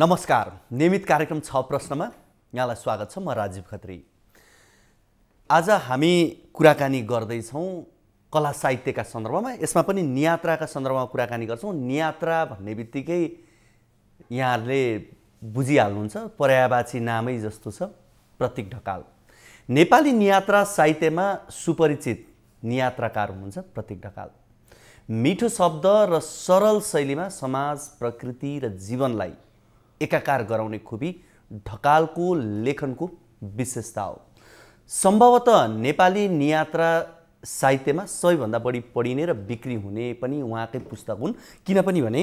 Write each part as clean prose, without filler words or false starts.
नमस्कार। नियमित कार्यक्रम 6 प्रश्नमा यहाँलाई स्वागत छ। म राजीव खत्री। आज हामी कुराकानी गर्दैछौँ कला साहित्यका सन्दर्भमा। यसमा पनि नियात्राका सन्दर्भमा कुराकानी गर्छौँ। नियात्रा भन्ने बित्तिकै यहाँहरूले बुझिहाल्नुहुन्छ, पर्यायवाची नामै जस्तो छ, प्रतीक ढकाल। नेपाली नियात्रा साहित्यमा सुपरिचित नियात्राकार हुनुहुन्छ प्रतीक ढकाल। मिठो शब्द र सरल शैलीमा समाज, प्रकृति र जीवनलाई एकाकार गराउने खुबी ढकालको लेखनको विशेषता हो। सम्भवतः नेपाली नियात्रा साहित्यमा सबैभन्दा बढी पढिने र बिक्री हुने पनि उहाँकै पुस्तक हुन्। किनभने भने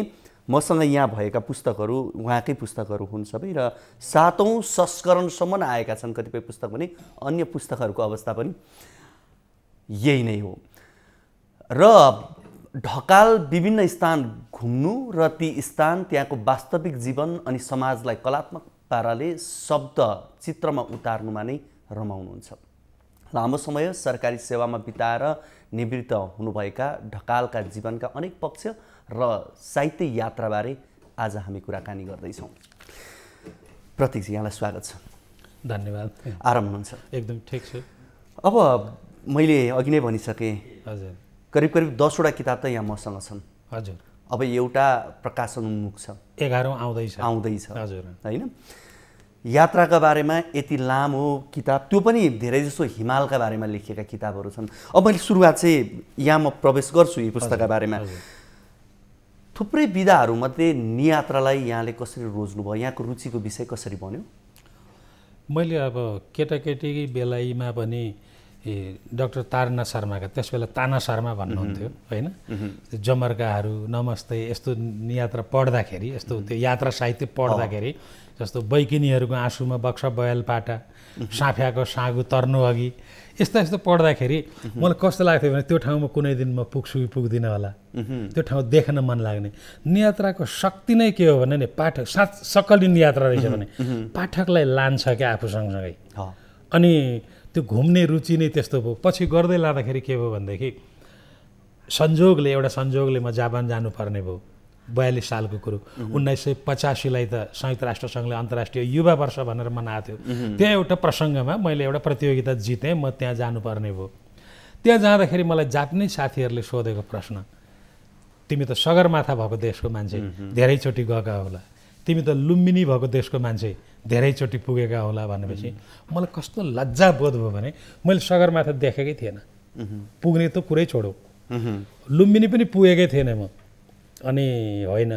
मसँग यहाँ भएका पुस्तकहरू उहाँकै पुस्तकहरू हुन् सबै, र 7औं संस्करणसम्म आएका छन् कतिपय पुस्तक भने। अन्य पुस्तकहरूको अवस्था पनि यही नै हो। र ढकाल विभिन्न स्थान घुम्नु र ती स्थान, त्यहाँको वास्तविक जीवन अनि समाजलाई कलात्मक पाराले शब्द चित्रमा उतार्नुमा नै रमाउनुहुन्छ। लामो समय सरकारी सेवामा बिताएर निवृत्त हुनुभएका ढकालका जीवनका अनेक पक्ष र साहित्य यात्राबारे आज हामी कुराकानी गर्दैछौँ। प्रतीकजी, यहाँलाई स्वागत छ। धन्यवाद। आराम हुनुहुन्छ? एकदम ठिक छु। अब मैले अघि नै भनिसकेँ, हजुर, करिब 10वटा किताब त यहाँ मसँग छन्। हजुर। अब एउटा प्रकाशन उन्मुख छ, 11औं आउँदैछ। हजुर, होइन? यात्राका बारेमा यति लामो किताब, त्यो पनि धेरै जसो हिमालका बारेमा लेखिएका किताबहरू छन्। अब मैले सुरुवात चाहिँ यहाँ म प्रवेश गर्छु यी पुस्तकका बारेमा। थुप्रै विधाहरूमध्ये नियात्रालाई यहाँले कसरी रोज्नुभयो? यहाँको रुचिको विषय कसरी बन्यो? मैले अब केटाकेटी बेलामा पनि डाक्टर तारना शर्माका, त्यसबेला ताना शर्मा भन्नुहुन्थ्यो होइन, जमर्काहरू, नमस्ते, यस्तो नियात्रा पढ्दाखेरि, यस्तो त्यो यात्रा साहित्य पढ्दाखेरि, जस्तो बैकिनीहरूको आँसुमा बक्सा बयाल पाटा, साँफ्याको साँगु तर्नु अघि, यस्ता यस्तो पढ्दाखेरि मलाई कस्तो लाग्थ्यो भने त्यो ठाउँमा कुनै दिन म पुग्छु कि पुग्दिनँ होला, त्यो ठाउँ देख्न मन लाग्ने। नियात्राको शक्ति नै के हो भने नि, पाठक सकलिन यात्रा रहेछ भने पाठकलाई लान्छ क्या आफू सँगसँगै। अनि त्यो घुम्ने रुचि नै त्यस्तो भयो। पछि गर्दै लाँदाखेरि के भयो भनेदेखि एउटा संजोगले म जापान जानुपर्ने भयो। 42 सालको कुरो। 1985लाई त संयुक्त राष्ट्रसङ्घले अन्तर्राष्ट्रिय युवा वर्ष भनेर मनाएको थियो। त्यहाँ एउटा प्रसङ्गमा मैले एउटा प्रतियोगिता जितेँ, म त्यहाँ जानुपर्ने भयो। त्यहाँ जाँदाखेरि मलाई जापानिज साथीहरूले सोधेको प्रश्न, तिमी त सगरमाथा भएको देशको मान्छे, धेरैचोटि गएका होला, तिमी त लुम्बिनी भएको देशको मान्छे, धेरैचोटि पुगेका होला भनेपछि मलाई कस्तो लज्जा बोध भयो भने मैले सगरमाथा देखेकै थिएन। पुग्ने त कुरै छोडौ, लुम्बिनी पनि पुगेकै थिएन म। अनि होइन,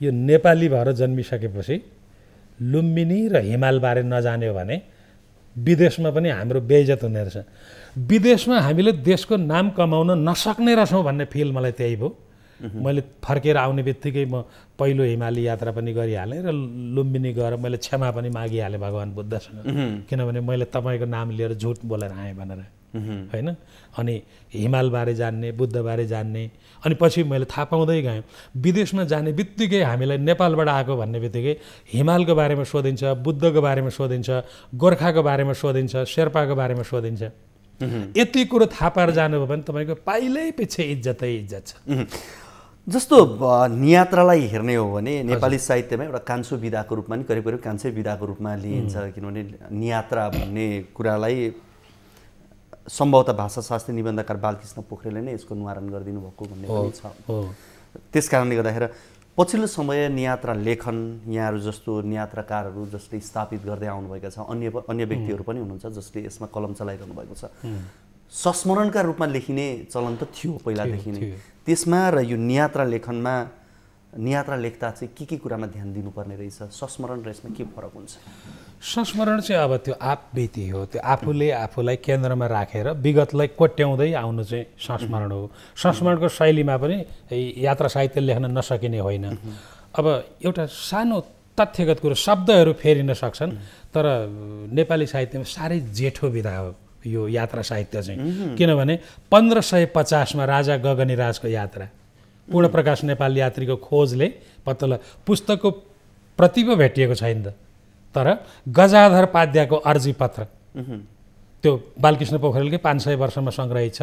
यो नेपाली भएर जन्मिसकेपछि लुम्बिनी र हिमालबारे नजान्यो भने विदेशमा पनि हाम्रो बेइज्जत हुने रहेछ। विदेशमा हामीले देशको नाम कमाउन नसक्ने रहेछौँ भन्ने फिल मलाई त्यही भयो। मैले फर्केर आउने बित्तिकै म पहिलो हिमाली यात्रा पनि गरिहालेँ र लुम्बिनी गएर मैले क्षमा पनि मागिहालेँ भगवान् बुद्धसँग, किनभने मैले तपाईँको नाम लिएर झुट बोलेर आएँ भनेर होइन। अनि हिमालबारे जान्ने, बुद्धबारे जान्ने, अनि पछि मैले थाहा पाउँदै गएँ विदेशमा जाने बित्तिकै हामीलाई नेपालबाट आएको भन्ने बित्तिकै हिमालको बारेमा सोधिन्छ, बुद्धको बारेमा सोधिन्छ, गोर्खाको बारेमा सोधिन्छ, शेर्पाको बारेमा सोधिन्छ। यति कुरो थाहा पाएर जानुभयो भने तपाईँको पाइलै पछि इज्जतै इज्जत छ। जस्तो नियात्रालाई हेर्ने हो भने नेपाली साहित्यमा एउटा कान्छो विधाको रूपमा नि करिब कान्छै विधाको रूपमा लिइन्छ। किनभने नियात्रा भन्ने कुरालाई सम्भवतः भाषाशास्त्री निबन्धकार बालकृष्ण पोखरेलले नै यसको निवारण गरिदिनु भएको भन्ने पनि छ। त्यस कारणले गर्दाखेरि पछिल्लो समय नियात्रा लेखन, यहाँहरू जस्तो नियात्राकारहरू जसले स्थापित गर्दै आउनुभएका छ, अन्य व्यक्तिहरू पनि हुनुहुन्छ जसले यसमा कलम चलाइरहनु भएको छ। संस्मरणका रूपमा लेखिने चलन त थियो पहिलादेखि नै। त्यसमा र यो नियात्रा लेखनमा, नियात्रा लेख्दा चाहिँ के कुरामा ध्यान दिनुपर्ने रहेछ? संस्मरण र यसमा के फरक हुन्छ? संस्मरण चाहिँ अब त्यो आपबीति हो। त्यो आफूले आफूलाई केन्द्रमा राखेर विगतलाई कोट्याउँदै आउनु चाहिँ संस्मरण हो। संस्मरणको शैलीमा पनि यात्रा साहित्य लेख्न नसकिने होइन। अब एउटा सानो तथ्यगत कुरो, शब्दहरू फेरिन सक्छन्, तर नेपाली साहित्यमा साह्रै जेठो विधा हो यो यात्रा साहित्य चाहिँ। किनभने 1550मा राजा गगनीराजको यात्रा, पूर्णप्रकाश नेपाल यात्रीको खोजले पत्ता पुस्तकको प्रति पो भेटिएको छैन त, तर गजाधर पाध्याको अर्जी पत्र, त्यो बालकृष्ण पोखरेलकै 500 वर्षमा सङ्ग्रहित छ।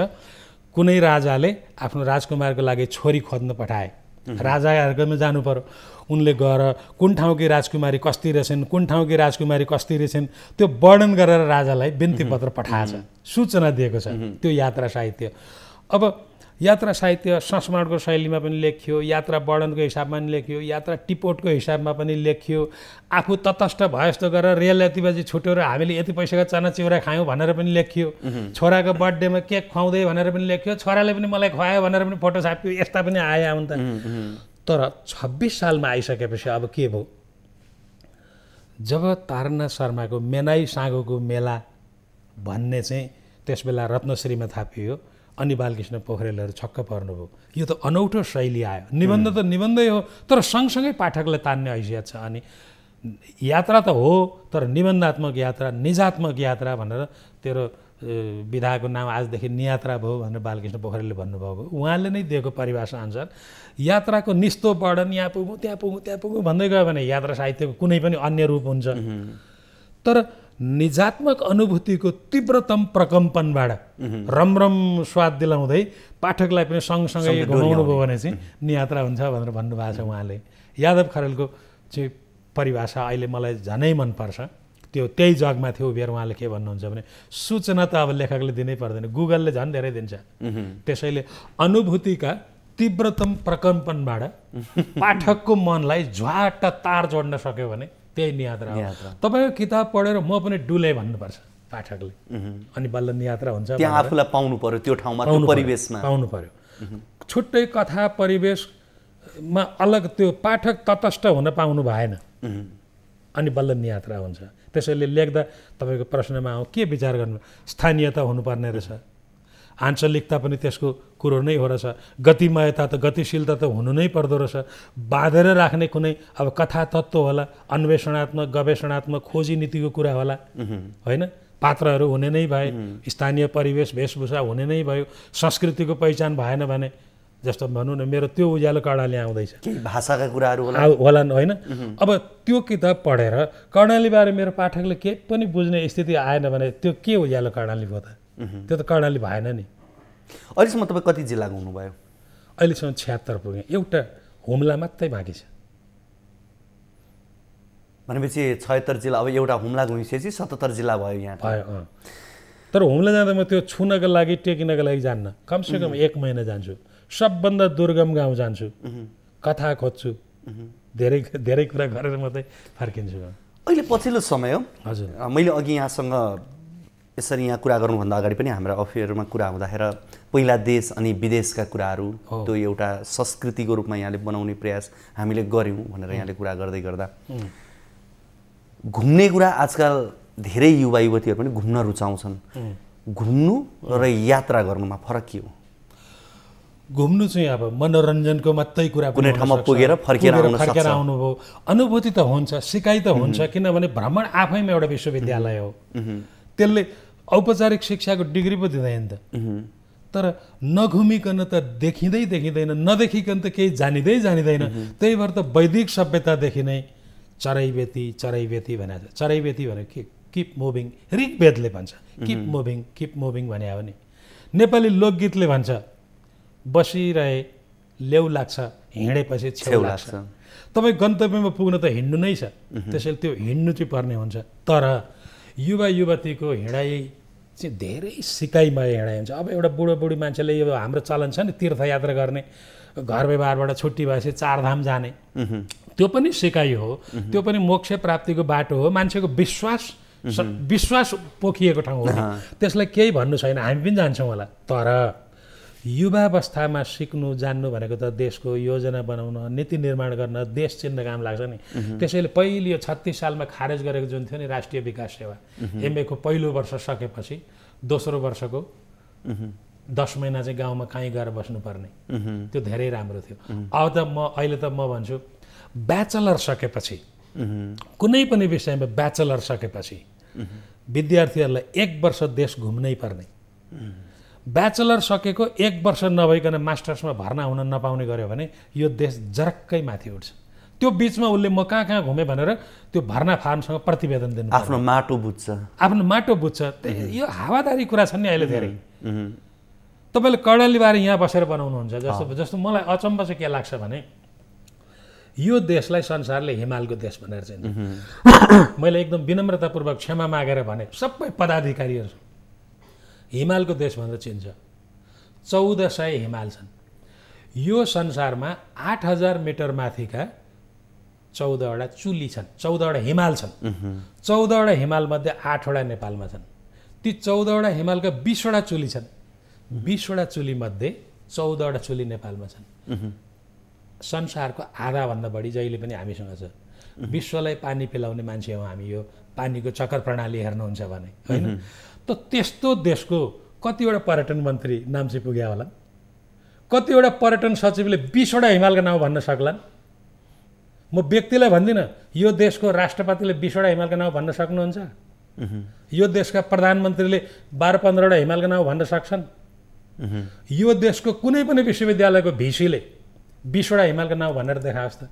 कुनै राजाले आफ्नो राजकुमारको लागि छोरी खोज्न पठाए, राजाहरूकोमा जानु पर्यो, उनले गएर कुन ठाउँकी राजकुमारी कस्ती रहेछन्, कुन ठाउँकी राजकुमारी कस्ती रहेछन् त्यो वर्णन गरेर राजालाई बिन्ती पत्र पठाएछ, सूचना दिएको छ। त्यो यात्रा साहित्य। अब यात्रा साहित्य संस्मरणको शैलीमा पनि लेखियो, यात्रा वर्णनको हिसाबमा पनि लेखियो, यात्रा टिपोटको हिसाबमा पनि लेखियो, आफू तटस्थ भए जस्तो गरेर रेल यति बजी छुट्यो र हामीले यति पैसाको चना चिउरा खायौँ भनेर पनि लेखियो, छोराको बर्थडेमा केक खुवाउँदै भनेर पनि लेखियो, छोराले पनि मलाई खुवायो भनेर पनि फोटो छापियो, यस्ता पनि आए हुन् त। तर 26 सालमा आइसकेपछि अब के भयो, जब तारानाथ शर्माको मेनाई साँगोको मेला भन्ने चाहिँ त्यस बेला रत्नश्रीमा थापियो, अनि बालकृष्ण पोखरेलहरू छक्क पर्नुभयो। यो त अनौठो शैली आयो, निबन्ध त निबन्धै हो तर सँगसँगै पाठकलाई तान्ने हैसियत छ। अनि यात्रा त हो तर निबन्धात्मक यात्रा, निजात्मक यात्रा भनेर तेरो विधाको नाम आजदेखि नियात्रा भयो भनेर बालकृष्ण पोखरेलले भन्नुभएको, उहाँले नै दिएको परिभाषा अनुसार यात्राको निस्तो वर्णन यहाँ पुगौँ त्यहाँ पुगौँ त्यहाँ पुगौँ भन्दै गयो भने यात्रा साहित्यको कुनै पनि अन्य रूप हुन्छ। तर निजात्मक अनुभूतिको तीव्रतम प्रकम्पनबाट रमरम स्वाद दिलाउँदै पाठकलाई पनि सँगसँगै घुमाउनु भयो भने चाहिँ नियात्रा हुन्छ भनेर भन्नुभएको छ उहाँले। यादव खरेलको चाहिँ परिभाषा अहिले मलाई झनै मनपर्छ। त्यही जगमा थियो उभिएर उहाँले के भन्नुहुन्छ भने सूचना त अब लेखकले दिनै पर्दैन, गुगलले झन् धेरै दिन्छ। त्यसैले अनुभूतिका तीव्रतम प्रकम्पनबाट पाठकको मनलाई झ्वाट तार जोड्न सक्यो भने त्यही नियात्रा हो। तपाईँको किताब पढेर म पनि डुले भन्नुपर्छ पाठकले, अनि बल्ल नियात्रा हुन्छ। त्यहाँ आफूलाई पाउनु पर्यो, त्यो ठाउँमा त्यो परिवेशमा पाउनु पर्यो। छुट्टै कथा परिवेशमा अलग त्यो पाठक तटस्थ हुन पाउनु भएन, अनि बल्ल नियात्रा हुन्छ। त्यसैले लेख्दा तपाईँको प्रश्नमा आउँ के विचार गर्नु, स्थानीयता हुनुपर्ने रहेछ, आञ्चलिकता पनि त्यसको कुरो नै हो रहेछ, गतिमयता त गतिशीलता त हुनु नै पर्दो रहेछ, बाँधेर राख्ने कुनै अब कथा तत्त्व होला, अन्वेषणात्मक गवेषणात्मक खोजी नीतिको कुरा होला, होइन, पात्रहरू हुने नै भए, स्थानीय परिवेश वेशभूषा हुने नै भयो, संस्कृतिको पहिचान भएन भने जस्तो भनौँ न मेरो त्यो उज्यालो कर्णाली आउँदैछ, भाषाका कुराहरू होलान्, होइन। अब त्यो किताब पढेर कर्णालीबारे मेरो पाठकले केही पनि बुझ्ने स्थिति आएन भने त्यो के उज्यालो कर्णाली भयो त? त्यो त कर्णाली भएन नि। अहिलेसम्म तपाईँ कति जिल्ला घुम्नुभयो? अहिलेसम्म 76 पुगेँ, एउटा हुम्ला मात्रै बाँकी छ। भनेपछि 76 जिल्ला, अब एउटा हुम्ला घुमिसकेपछि 77 जिल्ला भयो यहाँ भयो। तर हुम्ला जाँदा म त्यो छुनको लागि टेकिनको लागि जान्न, कमसेकम 1 महिना जान्छु, सबभन्दा दुर्गम गाउँ जान्छु, कथा खोज्छु, धेरै धेरै कुरा गरेर मात्रै फर्किन्छु। अहिले पछिल्लो समय हो हजुर, मैले अघि यहाँसँग यसरी यहाँ कुरा गर्नुभन्दा अगाडि पनि हाम्रा अफेयरमा कुरा हुँदाखेरि पहिला देश अनि विदेशका कुराहरू, त्यो एउटा संस्कृतिको रूपमा यहाँले बनाउने प्रयास हामीले गऱ्यौँ भनेर यहाँले कुरा गर्दै गर्दा घुम्ने कुरा आजकल धेरै युवा युवतीहरू पनि घुम्न रुचाउँछन्। घुम्नु र यात्रा गर्नुमा फरक के हो? घुम्नु चाहिँ अब मनोरञ्जनको मात्रै कुरा, कुनै ठाउँमा पुगेर फर्केर आउनुभयो, अनुभूति त हुन्छ, सिकाइ त हुन्छ, किनभने भ्रमण आफैमा एउटा विश्वविद्यालय हो, त्यसले औपचारिक शिक्षाको डिग्री पो दिँदैन त। तर नघुमिकन त देखिँदैन, नदेखिकन त केही जानिँदैन। त्यही भएर त वैदिक सभ्यतादेखि नै चरैवेती भनेको छ। चरैवेती भने के? किप मुभिङ, ऋग्वेदले भन्छ किप मुभिङ भने हो नि। नेपाली लोकगीतले भन्छ बसिरहे लेउ लाग्छ, हिँडेपछि छेउ लाग्छ। तपाईँ गन्तव्यमा पुग्न त हिँड्नु नै छ, त्यसैले त्यो हिँड्नु चाहिँ पर्ने हुन्छ। तर युवा युवतीको हिँडाइ चाहिँ धेरै सिकाइमय हिँडाइ हुन्छ। अब एउटा बुढी मान्छेले यो हाम्रो चलन छ नि तीर्थयात्रा गर्ने, घर व्यवहारबाट छुट्टी भएपछि 4 धाम जाने, त्यो पनि सिकाइ हो, त्यो पनि मोक्ष प्राप्तिको बाटो हो, मान्छेको विश्वास पोखिएको ठाउँ हो। त्यसलाई केही भन्नु छैन, हामी पनि जान्छौँ होला। तर युवावस्थामा सिक्नु जान्नु भनेको त देशको योजना बनाउन, नीति निर्माण गर्न, देश चिन्न काम लाग्छ नि। त्यसैले पहिले यो 36 सालमा खारेज गरेको जुन थियो नि राष्ट्रिय विकास सेवा, MA को पहिलो वर्ष सकेपछि दोस्रो वर्षको 10 महिना चाहिँ गाउँमा कहीँ गएर बस्नुपर्ने, त्यो धेरै राम्रो थियो। अब त अहिले त म भन्छु ब्याचलर सकेपछि, कुनै पनि विषयमा ब्याचलर सकेपछि विद्यार्थीहरूलाई 1 वर्ष देश घुम्नै पर्ने। ब्याचलर सकेको 1 वर्ष नभइकन मास्टर्समा भर्ना हुन नपाउने गर्यो भने यो देश जरक्कै माथि उठ्छ। त्यो बिचमा उसले म कहाँ घुमेँ भनेर त्यो भर्ना फार्मसँग प्रतिवेदन दिनु, आफ्नो माटो बुझ्छ। यो हावादारी कुरा छन् नि अहिले धेरै। तपाईँले कर्णालीबारे यहाँ बसेर बनाउनुहुन्छ, जस्तो मलाई अचम्म चाहिँ के लाग्छ भने यो देशलाई संसारले हिमालको देश भनेर चिन्छ। मैले एकदम विनम्रतापूर्वक क्षमा मागेर भने सबै पदाधिकारीहरू हिमालको देश भनेर चिन्छ। 1400 हिमाल छन्। यो संसारमा 8000 मिटर माथिका 14वटा चुली छन्, 14वटा हिमाल छन्। 14वटा हिमालमध्ये 8वटा नेपालमा छन्। ती 14वटा हिमालका 20वटा चुली छन्। 20वटा चुलीमध्ये 14वटा चुली नेपालमा छन्। संसारको आधाभन्दा बढी जहिले पनि हामीसँग छ। विश्वलाई पानी पिलाउने मान्छे हो हामी। यो पानीको चक्कर प्रणाली हेर्नुहुन्छ भने होइन, त त्यस्तो देशको कतिवटा पर्यटन मन्त्री नाम चाहिँ पुग्यो होला? कतिवटा पर्यटन सचिवले 20वटा हिमालका नाउँ भन्न सक्लान्? म व्यक्तिलाई भन्दिनँ, यो देशको राष्ट्रपतिले 20वटा हिमालका नाउँ भन्न सक्नुहुन्छ? यो देशका प्रधानमन्त्रीले 12-15वटा हिमालका नाउँ भन्न सक्छन्? यो देशको कुनै पनि विश्वविद्यालयको भिसीले 20वटा हिमालका नाउँ भनेर देखाओस् त?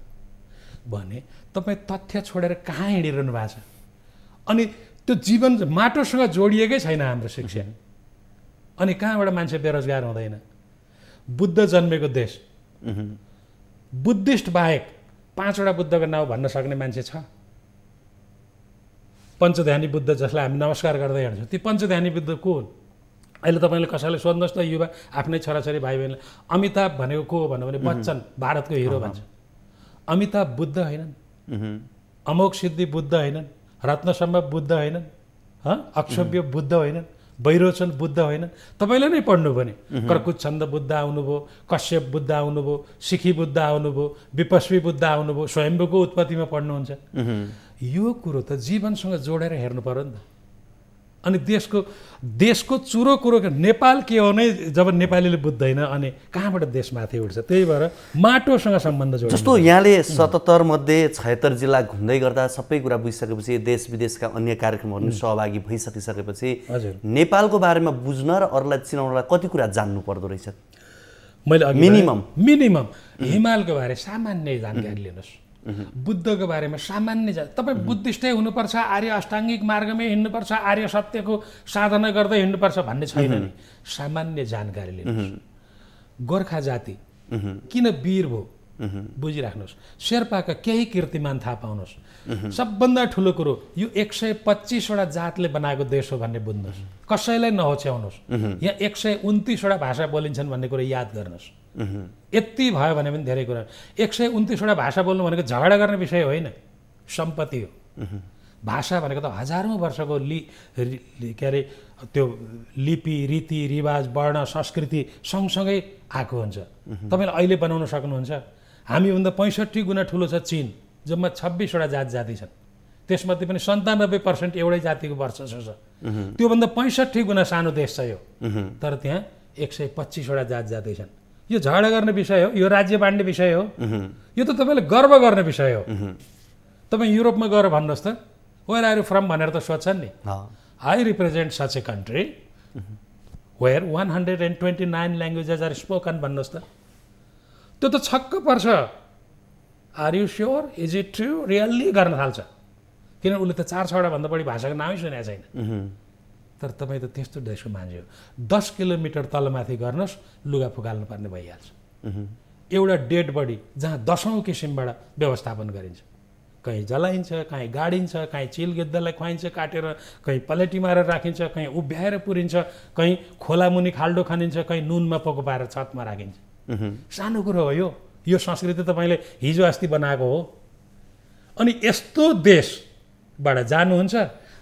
भने तपाईँ तथ्य छोडेर कहाँ हिँडिरहनु भएको छ? अनि त्यो जीवन माटोसँग जोडिएकै छैन हाम्रो शिक्षा। अनि कहाँबाट मान्छे बेरोजगार हुँदैन? बुद्ध जन्मेको देश, बुद्धिस्ट बाहेक 5वटा बुद्धको नाउँ भन्न सक्ने मान्छे छ? पञ्चध्यानी बुद्ध जसलाई हामी नमस्कार गर्दै हिँड्छौँ, ती पञ्चध्यानी बुद्ध को हुन्? अहिले तपाईँले कसैले सोध्नुहोस् त, युवा आफ्नै छोराछोरी भाइ बहिनीलाई अमिताभ भनेको को हो भन्यो भने बच्चन भारतको हिरो भन्छ। अमिताभ बुद्ध होइनन्, अमोघ सिद्धि बुद्ध होइनन्, रत्नसम्भव बुद्ध होइनन्, अक्षोभ्य बुद्ध होइनन्, वैरोचन बुद्ध होइनन्। तपाईँले नै पढ्नु भने कर्कुट छन्द बुद्ध आउनुभयो, कश्यप बुद्ध आउनुभयो, सिखी बुद्ध आउनुभयो, विपस्वी बुद्ध आउनुभयो, स्वयम्भूको उत्पत्तिमा पढ्नुहुन्छ। यो कुरो त जीवनसँग जोडेर हेर्नु पर्यो नि त। अनि देशको चुरो कुरो नेपाल के हो नै जब नेपालीले बुझ्दैन अनि कहाँबाट देश माथि उठ्छ? त्यही भएर माटोसँग सम्बन्ध जोड्नु। जस्तो यहाँले 77 मध्ये 76 जिल्ला घुम्दै गर्दा सबै कुरा बुझिसकेपछि, देश विदेशका अन्य कार्यक्रमहरू सहभागी भइसकिसकेपछि नेपालको बारेमा बुझ्न र अरूलाई चिनाउनलाई कति कुरा जान्नु पर्दो रहेछ? मैले मिनिमम हिमालको बारे सामान्य जानकारी लिनुहोस्, बुद्धको बारेमा सामान्य तपाईँ बुद्धिस्टै हुनुपर्छ, आर्य अष्टाङ्गिक मार्गमै हिँड्नुपर्छ, आर्य सत्यको साधना गर्दै हिँड्नुपर्छ भन्ने छैन नि। सामान्य जानकारी लिनुहोस्। गोर्खा जाति किन वीर भयो बुझिराख्नुहोस्। शेर्पाका केही कीर्तिमान थाहा पाउनुहोस्। सबभन्दा ठुलो कुरो यो 125वटा जातले बनाएको देश हो भन्ने बुझ्नुहोस्। कसैलाई नहोच्याउनुहोस्। यहाँ 129वटा भाषा बोलिन्छन् भन्ने कुरो याद गर्नुहोस्। यति भयो भने पनि धेरै कुरा। 129वटा भाषा बोल्नु भनेको झगडा गर्ने विषय होइन, सम्पत्ति हो। भाषा भनेको त हजारौँ वर्षको के अरे त्यो लिपि, रीति रिवाज, वर्ण, संस्कृति सँगसँगै आएको हुन्छ। तपाईँले अहिले बनाउन सक्नुहुन्छ? हामीभन्दा 65 गुणा ठुलो छ चीन, जम्मा 26वटा जाति छन्। त्यसमध्ये पनि 97% एउटै जातिको वर्चस्व छ। त्योभन्दा 65 गुणा सानो देश छ यो, तर त्यहाँ 125वटा जाति छन्। यो झगडा गर्ने विषय हो? यो राज्य बाँड्ने विषय हो? यो त तपाईँले गर्व गर्ने विषय हो। तपाईँ युरोपमा गएर भन्नुहोस् त, वेयर आर यु फ्रम भनेर त सोध्छन् नि। I represent such a country where 129 languages are spoken भन्नुहोस् त। त्यो त छक्क पर्छ। Are you sure? Is it true? Really गर्न थाल्छ। किनभने उसले त 4-6वटा भन्दा बढी भाषाको नामै सुनेको छैन। तर तपाईँ त त्यस्तो देशको मान्छे हो। 10 किलोमिटर तलमाथि गर्नुहोस्, लुगा फुकाल्नु पर्ने भइहाल्छ। एउटा डेड बडी जहाँ 10औँ किसिमबाट व्यवस्थापन गरिन्छ। कहीँ जलाइन्छ, कहीँ गाडिन्छ, कहीँ चिल गिद्धलाई खुवाइन्छ काटेर, कहीँ पलेटी मारेर राखिन्छ, कहीँ उभ्याएर पुरिन्छ, कहीँ खोला मुनि खाल्डो खनिन्छ, कहीँ नुनमा पोको पारेर छतमा राखिन्छ। सानो कुरो हो यो। यो संस्कृति तपाईँले हिजो अस्ति बनाएको हो। अनि यस्तो देशबाट जानुहुन्छ,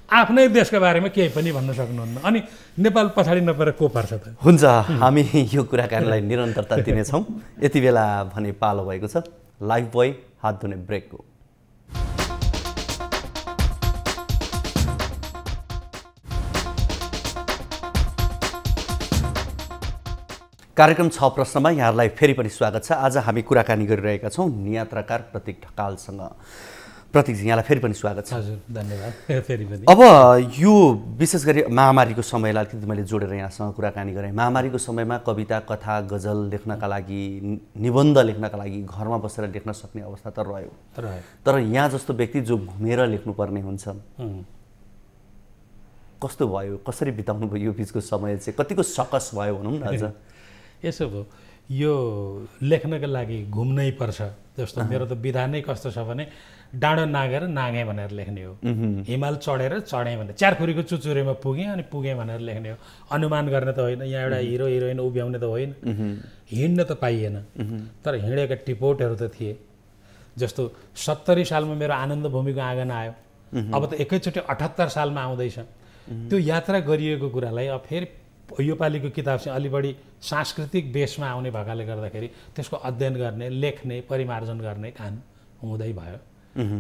आफ्नै देशको बारेमा केही पनि भन्न सक्नुहुन्न। अनि नेपाल पछाडि नपरेर को पर्छ त? हुन्छ, हामी यो कुराकानीलाई निरन्तरता दिनेछौँ। यति बेला भने पालो भएको छ लाइफ बोय हात धुने ब्रेकको। कार्यक्रम 6 प्रश्नमा यहाँहरूलाई फेरि पनि स्वागत छ। आज हामी कुराकानी गरिरहेका छौँ नियात्राकार प्रतीक ढकालसँग। प्रतीकजी, यहाँलाई फेरि पनि स्वागत छ। हजुर, धन्यवाद। फेरि पनि अब यो विशेष गरी महामारीको समयलाई अलिकति मैले जोडेर यहाँसँग कुराकानी गरेँ। महामारीको समयमा कविता, कथा, गजल लेख्नका लागि, निबन्ध लेख्नका लागि घरमा बसेर लेख्न सक्ने अवस्था त रह्यो। तर यहाँ जस्तो व्यक्ति जो घुमेर लेख्नुपर्ने हुन्छ, कस्तो भयो? कसरी बिताउनु भयो यो बिचको समय? चाहिँ कतिको सकस भयो भनौँ न। अझ यसो भयो, यो लेख्नका लागि घुम्नै पर्छ जस्तो मेरो त विधान नै कस्तो छ भने डाँडो नागेर नागेँ भनेर लेख्ने हो, हिमाल चढेर चढेँ भनेर, च्यारखुरीको चुचुरेमा पुगेँ अनि पुगेँ भनेर लेख्ने हो। अनुमान गर्ने त होइन, यहाँ एउटा हिरो हिरोइन उभ्याउने त होइन, हिँड्न त पाइएन, तर हिँडेका टिपोटहरू त थिए। जस्तो 70 सालमा मेरो आनन्द भूमिको आँगन आयो, अब त एकैचोटि 78 सालमा आउँदैछ। त्यो यात्रा गरिएको कुरालाई अब फेरि योपालिको किताब चाहिँ अलि बढी सांस्कृतिक बेसमा आउने भएकाले गर्दाखेरि त्यसको अध्ययन गर्ने, लेख्ने, परिमार्जन गर्ने काम हुँदै भयो।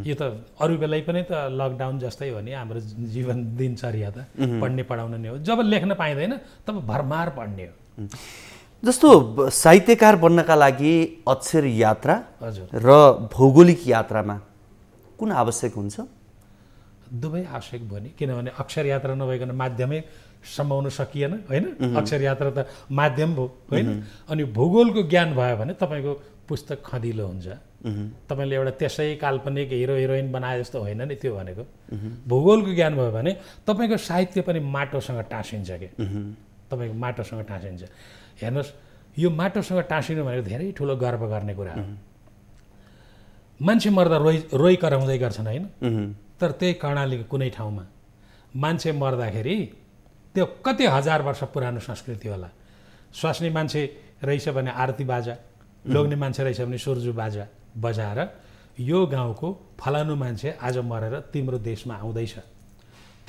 यो त अरू बेलै पनि त लकडाउन जस्तै हो नि, हाम्रो जीवन दिनचर्या त पढ्ने पढाउन नै हो। जब लेख्न पाइँदैन तब भरमार पढ्ने हो। जस्तो साहित्यकार बन्नका लागि अक्षर यात्रा हजुर र भौगोलिक यात्रामा कुन आवश्यक हुन्छ? दुवै आवश्यक भयो नि, किनभने अक्षर यात्रा नभइकन माध्यमै सम्भाउन सकिएन होइन। अक्षर यात्रा त माध्यम भयो होइन। अनि भूगोलको ज्ञान भयो भने तपाईँको पुस्तक खँदिलो हुन्छ। तपाईँले एउटा त्यसै काल्पनिक हिरो हिरोइन बनाए जस्तो होइन नि त्यो भनेको। भूगोलको ज्ञान भयो भने तपाईँको साहित्य पनि माटोसँग टाँसिन्छ के, तपाईँको माटोसँग टाँसिन्छ। हेर्नुहोस्, यो माटोसँग टाँसिनु भनेको धेरै ठुलो गर्व गर्ने कुरा हो। मान्छे मर्दा रोइ कराउँदै गर्छन् होइन, तर त्यही कर्णालीको कुनै ठाउँमा मान्छे मर्दाखेरि त्यो कति हजार वर्ष पुरानो संस्कृति होला। स्वास्नी मान्छे रहेछ भने आरती बाजा, लोग्ने मान्छे रहेछ भने सुर्जु बाजा बजाएर यो गाउँको फलानु मान्छे आज मरेर तिम्रो देशमा आउँदैछ,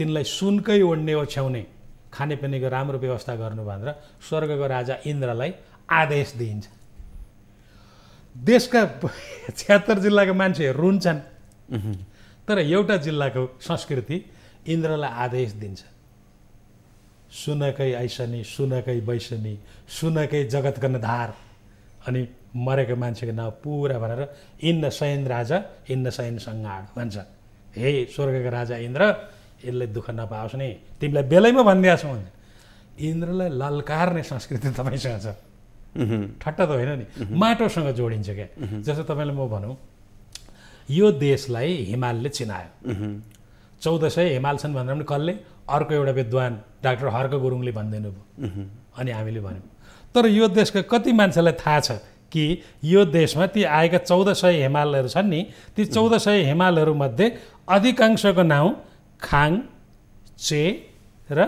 तिनलाई सुनकै ओढ्ने ओछ्याउने, खानेपानीको राम्रो व्यवस्था गर्नु भनेर स्वर्गको राजा इन्द्रलाई आदेश दिइन्छ। देशका 76 जिल्लाका मान्छेहरू रुन्छन्, तर एउटा जिल्लाको संस्कृति इन्द्रलाई आदेश दिन्छ, सुनकै ऐसनी, सुनकै बैसनी, सुनकै जगत धार, अनि मरेको मान्छेको नाउँ पुरा भनेर इन्न शयन राजा इन्न शयन सङ्गाड भन्छ। हे स्वर्गका राजा इन्द्र, यसले दुःख नपाओस् नि, तिमीलाई बेलैमा भनिदिएको छौ भने। इन्द्रलाई ललकार्ने संस्कृति तपाईँसँग छ, ठट्टा त होइन नि, माटोसँग जोडिन्छ क्या। जस्तो तपाईँलाई म भनौँ, यो देशलाई हिमालले चिनायो, 1400 हिमाल छन् भनेर पनि कसले? अर्को एउटा विद्वान डाक्टर हर्क गुरुङले भनिदिनु भयो, अनि हामीले भन्यौँ। तर यो देशका कति मान्छेलाई थाहा छ कि यो देशमा ती आएका 1400 हिमालहरू छन् नि, ती 1400 हिमालहरूमध्ये अधिकांशको नाउँ खाङ, चे र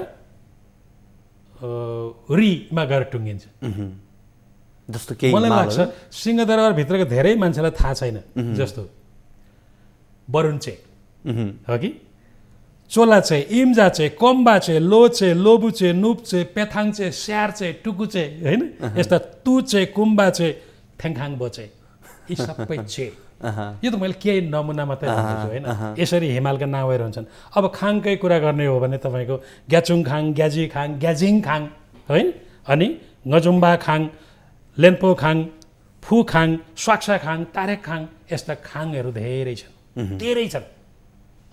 रीमा गएर टुङ्गिन्छ। जस्तो केही मलाई लाग्छ सिंहदरबारभित्रको धेरै मान्छेलाई थाहा छैन। जस्तो बरुन्चे हो कि, चोलाचे, इम्जाचे, कोम्बाचे, लोचे, लोबुचे, नुप्चे, पेथाङचे, स्यारचे, टुकुचे होइन, यस्ता तुचे, कुम्बाचे, थेङखाङ बोचे, यी सबै छे। यो त मैले केही नमुना मात्रै भन्दैछु होइन। यसरी हिमालका नाउँहरू हुन्छन्। अब खाङकै कुरा गर्ने हो भने तपाईँको ग्याचुङ खाङ, ग्याजी खाङ, ग्याजिङ खाङ है, अनि ngजुम्बा खाङ, लेन्पो खाङ, फु खाङ, स्वाक्सा खाङ, तारेक खाङ, यस्ता खाङहरू धेरै छन्, धेरै छन्।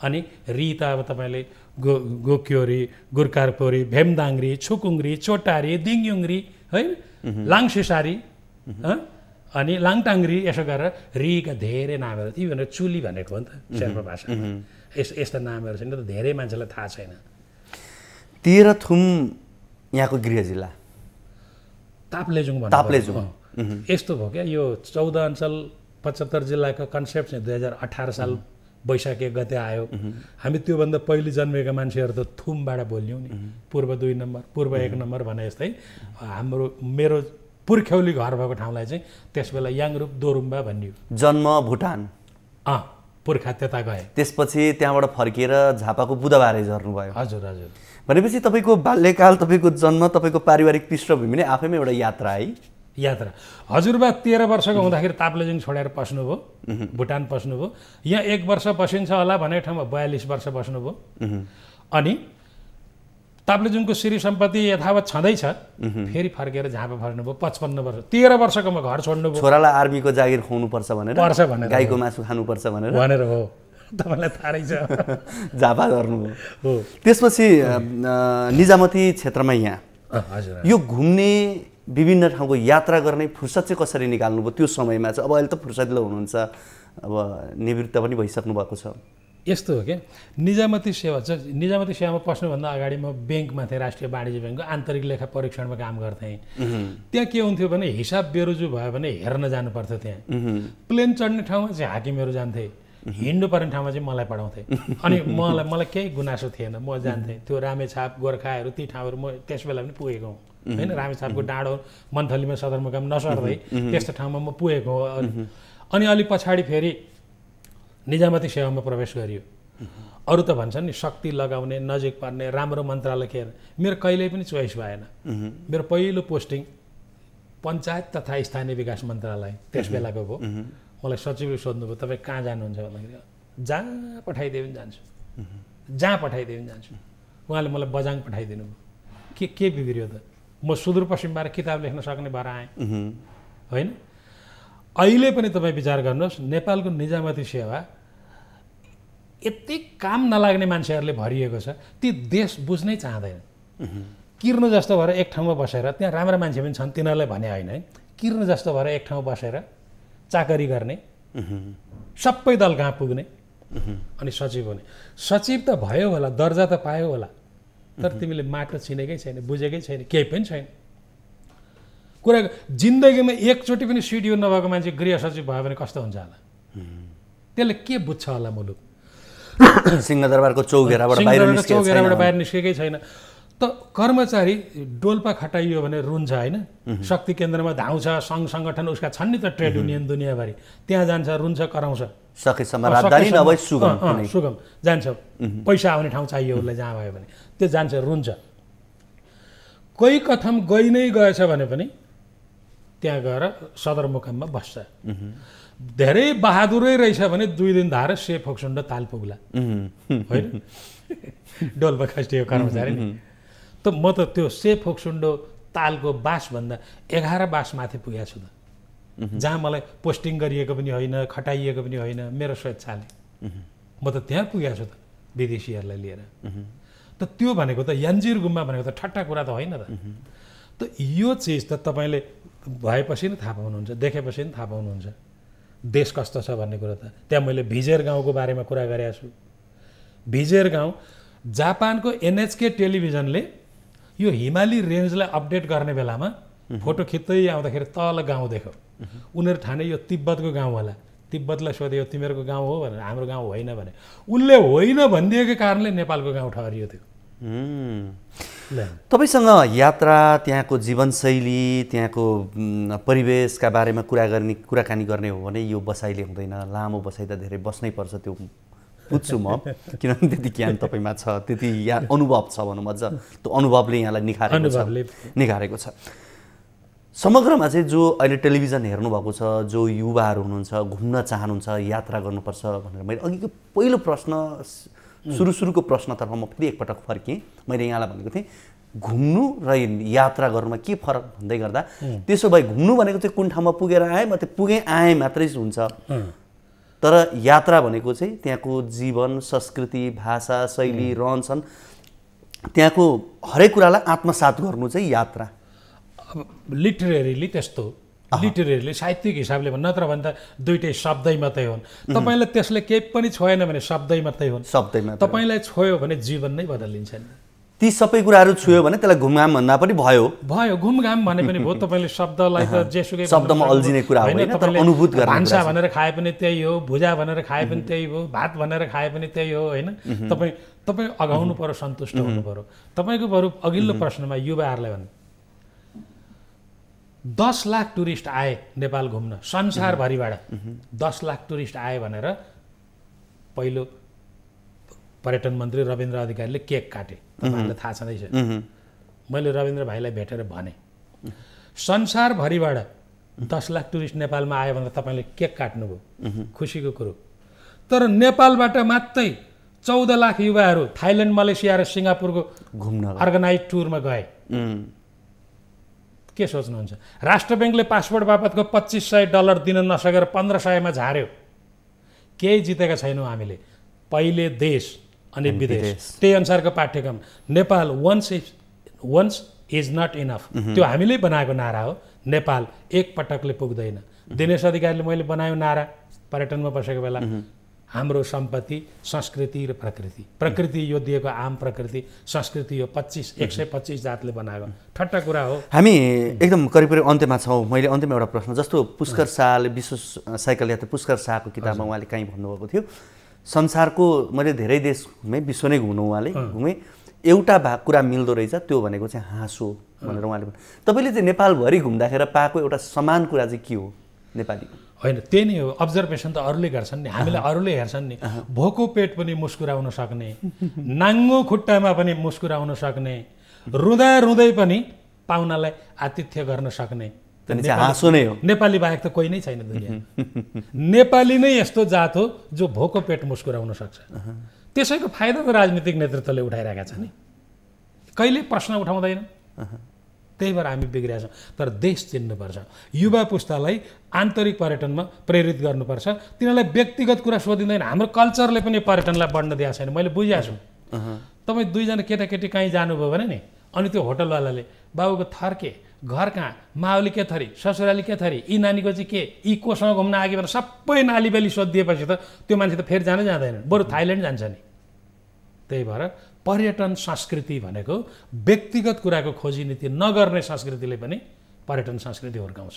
अनि री त अब तपाईँले गोक्योरी, गुर्कारपोरी, भेमदाङ्री, छुकुङ्री, चोटारी, दिङयुङ्री है, लाङसिसारी अनि लाङटाङ्री, यसो गरेर रीका धेरै नामहरू। ती भनेर चुली भनेको हो नि त शेर्पा भाषामा। यस्ता नामहरू छैन त धेरै मान्छेलाई थाहा छैन। तेह्रथुम यहाँको गृह जिल्ला ताप्लेजुङ भन्नु। ताप्लेजुङ यस्तो भयो क्या, यो 14 अञ्चल 75 जिल्लाको कन्सेप्ट चाहिँ 2018 साल वैशाख 1 गते आयो। हामी त्योभन्दा पहिले जन्मेका मान्छेहरू त थुमबाट बोल्यौँ नि, पूर्व 2 नम्बर, पूर्व 1 नम्बर भने जस्तै। मेरो पुर्ख्यौली घर भएको ठाउँलाई चाहिँ त्यस बेला याङरूप दोरुम्बा भनियो। जन्म भुटान, पुर्खा त्यता गए, त्यसपछि त्यहाँबाट फर्किएर झापाको बुधबारे झर्नुभयो। हजुर हजुर। भनेपछि तपाईँको बाल्यकाल, तपाईँको जन्म, तपाईँको पारिवारिक पृष्ठभूमि नै आफैमा एउटा यात्रा है। यात्रा। हजुरबा 13 वर्षको हुँदाखेरि ताप्लेजुङ छोडेर पस्नुभयो, भुटान पस्नुभयो। यहाँ 1 वर्ष बसिन्छ होला भनेको ठाउँमा 42 वर्ष बस्नुभयो। अनि ताप्लेजुङको श्री सम्पत्ति यथावत छँदैछ, फेरि फर्केर झापा फर्नुभयो 55 वर्ष। 13 वर्षकोमा घर छोड्नुभयो। छोरालाई आर्मीको जागिर खुवाउनुपर्छ भनेर, गाईको मासु खानुपर्छ भनेर हो। तपाईँलाई थाहा रहेछ। झापा झर्नुभयो हो। त्यसपछि निजामती क्षेत्रमा यहाँ हजुर यो घुम्ने, विभिन्न ठाउँको यात्रा गर्ने फुर्सद चाहिँ कसरी निकाल्नुभयो त्यो समयमा चाहिँ? अब अहिले त फुर्सदिलो हुनुहुन्छ, अब निवृत्त पनि भइसक्नु भएको छ। यस्तो हो कि निजामती सेवा चाहिँ निजामती सेवामा पस्नुभन्दा अगाडि म ब्याङ्कमा थिएँ, राष्ट्रिय वाणिज्य ब्याङ्कको आन्तरिक लेखा परीक्षणमा काम गर्थेँ। त्यहाँ के हुन्थ्यो भने हिसाब बेरोजु भयो भने हेर्न जानुपर्थ्यो। त्यहाँ प्लेन चढ्ने ठाउँमा चाहिँ हाकिमहरू जान्थे, हिँड्नु पर्ने ठाउँमा चाहिँ मलाई पढाउँथे। अनि मलाई केही गुनासो थिएन, म जान्थेँ। त्यो रामेछाप गोर्खाहरू ती ठाउँहरू म त्यस बेला पनि पुगेको हुँ होइन। रामेछापको डाँडो मन्थलीमा सदरमुकाम नसर्दै त्यस्तो ठाउँमा म पुगेको हो। अनि अलि पछाडि फेरि निजामती सेवामा प्रवेश गरियो। अरू त भन्छन् नि शक्ति लगाउने, नजिक पर्ने, राम्रो मन्त्रालय खेर। मेरो कहिल्यै पनि चोइस भएन। मेरो पहिलो पोस्टिङ पञ्चायत तथा स्थानीय विकास मन्त्रालय त्यस बेलाको हो। मलाई सचिवले सोध्नुभयो तपाईँ कहाँ जानुहुन्छ भन्दाखेरि जहाँ पठाइदियो पनि जान्छु, जहाँ पठाइदियो पनि जान्छु। उहाँले मलाई बजाङ पठाइदिनु भयो। के बिग्रियो त? म सुदूरपश्चिमबाट किताब लेख्न सक्ने भएर आएँ होइन। अहिले पनि तपाईँ विचार गर्नुहोस्, नेपालको निजामती सेवा यति काम नलाग्ने मान्छेहरूले भरिएको छ। ती देश बुझ्नै चाहँदैन। किर्नु जस्तो भएर एक ठाउँमा बसेर, त्यहाँ राम्रा मान्छे पनि छन् तिनीहरूलाई भने होइन है, किर्नु जस्तो भएर एक ठाउँ बसेर चाकरी गर्ने, सबै दल कहाँ पुग्ने अनि सचिव हुने। सचिव त भयो होला, दर्जा त पायो होला, तर तिमीले माटो चिनेकै छैन, बुझेकै छैन, केही पनि छैन। कुरा जिन्दगीमा एकचोटि पनि सिडिओ नभएको मान्छे गृह सचिव भयो भने कस्तो हुन्छ होला? त्यसले के बुझ्छ होला मुलुक? सिंहदरबारको चौघेराबाट बाहिर निस्केकै छैन। त कर्मचारी डोल्पा खटाइयो भने रुन्छ होइन। शक्ति केन्द्रमा धाउँछ, सङ्घ सङ्गठन उसका छन् नि त, ट्रेड युनियन दुनियाँभरि, त्यहाँ जान्छ, रुन्छ, कराउँछ, सकेसम्म राजधानी नभए सुगम जान्छ। पैसा आउने ठाउँ चाहियो उसलाई, जहाँ भयो भने त्यो जान्छ, रुन्छ। कोही कथम गइ नै गएछ भने पनि त्यहाँ गएर सदरमुकाममा बस्छ। धेरै बहादुरै रहेछ भने 2 दिन धाएर से फोक्सुन्ड ताल पुग्ला होइन। डोल्पा खस्टियो कर्मचारी नि। त म त त्यो से फोक्सुन्डो तालको बासभन्दा 11 बास माथि पुगेको छु त, जहाँ मलाई पोस्टिङ गरिएको पनि होइन, खटाइएको पनि होइन, मेरो स्वेच्छाले म त त्यहाँ पुगेको छु त, विदेशीहरूलाई लिएर। त त्यो भनेको त यान्जिर गुम्बा भनेको त ठट्टा कुरा त होइन त। त यो चिज त तपाईँले भएपछि नै थाहा पाउनुहुन्छ, देखेपछि नै थाहा पाउनुहुन्छ देश कस्तो छ भन्ने कुरा त। त्यहाँ मैले भिजेर गाउँको बारेमा कुरा गरेको छु। भिजेर गाउँ जापानको NHK टेलिभिजनले यो हिमाली रेन्जलाई अपडेट गर्ने बेलामा फोटो खिच्दै आउँदाखेरि तल गाउँ देख्यो। उनीहरू ठाने यो तिब्बतको गाउँ होला। तिब्बतलाई सोध्यो तिमीहरूको गाउँ हो भनेर, हाम्रो गाउँ होइन भने उसले होइन भनिदिएको कारणले नेपालको गाउँ ठहरियो थियो। तपाईँसँग यात्रा, त्यहाँको जीवनशैली, त्यहाँको परिवेशका बारेमा कुराकानी गर्ने हो भने यो बसाइले हुँदैन। लामो बसाइ त धेरै बस्नै पर्छ, त्यो बुझ्छु म, किनभने त्यति ज्ञान तपाईँमा छ, त्यति अनुभव छ भनौँ अझ, त्यो अनुभवले यहाँलाई निखारेको छ। समग्रमा चाहिँ जो अहिले टेलिभिजन हेर्नुभएको छ, जो युवाहरू हुनुहुन्छ, घुम्न चाहनुहुन्छ, यात्रा गर्नुपर्छ भनेर मैले अघिको पहिलो प्रश्न, सुरुको प्रश्नतर्फ म फेरि एकपटक फर्केँ। मैले यहाँलाई भनेको थिएँ घुम्नु र यात्रा गर्नुमा के फरक भन्दै गर्दा, त्यसो भए घुम्नु भनेको चाहिँ कुन ठाउँमा पुगेर आएँ, म त्यो पुगेँ आएँ मात्रै हुन्छ, तर यात्रा भनेको चाहिँ त्यहाँको जीवन, संस्कृति, भाषा, शैली, रहनसहन, त्यहाँको हरेक कुरालाई आत्मसात गर्नु चाहिँ यात्रा। लिटरेरीली त्यस्तो, लिटरेरीली साहित्यिक हिसाबले भन्नु, नत्र भने त दुइटै शब्दै मात्रै हुन्। तपाईँलाई त्यसले केही पनि छोएन भने शब्दै मात्रै हुन्। तपाईँलाई छोयो भने जीवन नै बदलिन्छ नि। ती सबै कुराहरू छुयो भने त्यसलाई घुमघाम भन्दा पनि भयो। घुमघाम भने पनि भयो। तपाईँले शब्दलाई त जेसुकै शब्दमा अल्झिने कुरा होइन, तर अनुभूत गर्ने। भान्सा भनेर खाए पनि त्यही हो, भुजा भनेर खाए पनि त्यही हो, भात भनेर खाए पनि त्यही हो होइन। तपाईँ अगाउनु पर्यो, सन्तुष्ट हुनु पर्यो। तपाईँको बरु अघिल्लो प्रश्नमा युवाहरूलाई भन्नु, 10 लाख टुरिस्ट आए नेपाल घुम्न संसारभरिबाट, 10 लाख टुरिस्ट आए भनेर पहिलो पर्यटन मन्त्री रविन्द्र अधिकारीले केक काटे। तपाईँहरूलाई थाहा छँदैछ। मैले रविन्द्र भाइलाई भेटेर भने संसारभरिबाट 10 लाख टुरिस्ट नेपालमा आयो भनेर तपाईँले केक काट्नुभयो, खुसीको कुरो। तर नेपालबाट मात्रै 14 लाख युवाहरू थाइल्यान्ड, मलेसिया र सिङ्गापुरको घुम्न अर्गनाइज टुरमा गए। के सोच्नुहुन्छ? राष्ट्र ब्याङ्कले पासपोर्ट बापतको $2500 दिन नसकेर 1500मा झार्यो। केही जितेका छैनौँ हामीले। पहिले देश अनि विदेश, त्यही अनुसारको पाठ्यक्रम। Nepal once is not enough, त्यो हामीले बनाएको नारा हो। नेपाल एक पटकले पुग्दैन। दिनेश अधिकारीले मैले बनायो नारा पर्यटनमा बसेको बेला, हाम्रो सम्पत्ति संस्कृति र प्रकृति। प्रकृति यो दिएको आम प्रकृति, संस्कृति यो 125 जातले बनाएको ठट्टा कुरा हो। हामी एकदम करिब करिब अन्त्यमा छौँ। मैले अन्त्यमा एउटा प्रश्न, जस्तो पुष्कर शाहले विश्व साइकल यात्रा पुष्कर शाहको किताबमा उहाँले कहीँ भन्नुभएको थियो, संसारको मैले धेरै देश घुमेँ, विश्व नै घुम्नु उहाँले घुमेँ, एउटा कुरा मिल्दो रहेछ, त्यो भनेको चाहिँ हाँसो भनेर उहाँले भन्नु। तपाईँले चाहिँ नेपालभरि घुम्दाखेरि पाएको एउटा समान कुरा चाहिँ के हो नेपालीको? होइन, त्यही नै हो। अब्जर्भेसन त अरूले गर्छन् नि, हामीलाई अरूले हेर्छन् नि। भोको पेट पनि मुस्कुराउन सक्ने, नाङ्गो खुट्टामा पनि मुस्कुराउन सक्ने, रुँदा रुँदै पनि पाहुनालाई आतिथ्य गर्न सक्ने हाँसो नै हो। नेपाली बाहेक त कोही नै छैन दुनियाँ। नेपाली नै यस्तो जात हो जो भोको पेट मुस्कुराउन सक्छ। त्यसैको फाइदा त राजनीतिक नेतृत्वले उठाइरहेका छ नि, कहिले प्रश्न उठाउँदैन। त्यही भएर हामी बिग्रिया छौँ। तर देश चिन्नुपर्छ, युवा पुस्तालाई आन्तरिक पर्यटनमा प्रेरित गर्नुपर्छ। तिनीहरूलाई व्यक्तिगत कुरा सोधिँदैन। हाम्रो कल्चरले पनि पर्यटनलाई बढ्न दिएको छैन। मैले बुझेको छु। तपाईँ दुईजना केटाकेटी कहीँ जानुभयो भने नि, अनि त्यो होटलवालाले बाबुको थर के, घर कहाँ, माओली के थरी, ससुराली के थरी, यी नानीको चाहिँ के, यी कोसँग घुम्न आगे भनेर सबै नालीबेली सोधिदिएपछि त त्यो मान्छे त फेरि जानै जाँदैन, बरु थाइल्यान्ड जान्छ नि। त्यही भएर पर्यटन संस्कृति भनेको व्यक्तिगत कुराको खोजी नीति नगर्ने संस्कृतिले पनि पर्यटन संस्कृति हुर्काउँछ।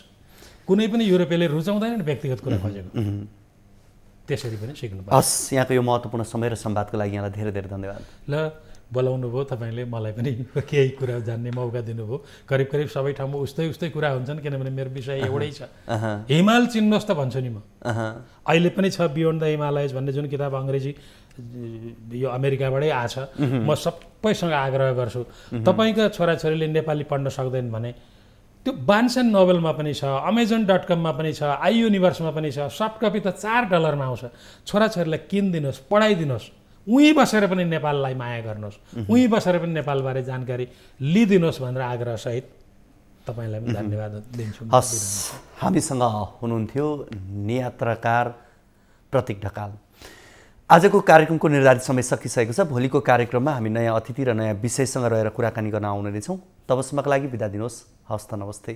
कुनै पनि युरोपेली रुचाउँदैन नि व्यक्तिगत कुरा खोजेको। त्यसरी पनि सिक्नुपर्छ। हस्, यहाँको यो महत्त्वपूर्ण समय र संवादको लागि यहाँलाई धेरै धेरै धन्यवाद। ल, बोलाउनु भयो तपाईँले, मलाई पनि केही कुरा जान्ने मौका दिनुभयो। करिब करिब सबै ठाउँमा उस्तै उस्तै कुरा हुन्छन्, किनभने मेरो विषय एउटै छ। हिमाल चिन्नुहोस् त भन्छु नि म। अहिले पनि छ बियोन्ड द हिमालयज भन्ने जुन किताब अङ्ग्रेजी यो अमेरिकाबाटै आछ। म सबैसँग आग्रह गर्छु, तपाईँका छोराछोरीले नेपाली पढ्न सक्दैन भने त्यो बार्न्स एन्ड नोबेलमा पनि छ, Amazon.com-मा पनि छ, iUniverse-मा पनि छ। सफ्ट कपी त $4 आउँछ। छोराछोरीलाई किनिदिनुहोस्, पढाइदिनुहोस्। उहीँ बसेर पनि नेपाललाई माया गर्नुहोस्, उहीँ बसेर पनि नेपालबारे जानकारी लिइदिनुहोस् भनेर आग्रहसहित तपाईँलाई पनि धन्यवाद दिन्छु। हस्, हामीसँग हुनुहुन्थ्यो नियात्राकार प्रतीक ढकाल। आजको कार्यक्रमको निर्धारित समय सकिसकेको छ। भोलिको कार्यक्रममा हामी नयाँ अतिथि र नयाँ विषयसँग रहेर कुराकानी गर्न आउने नै छौँ। तबसम्मका लागि बिदा दिनुहोस्। हवस् त, नमस्ते।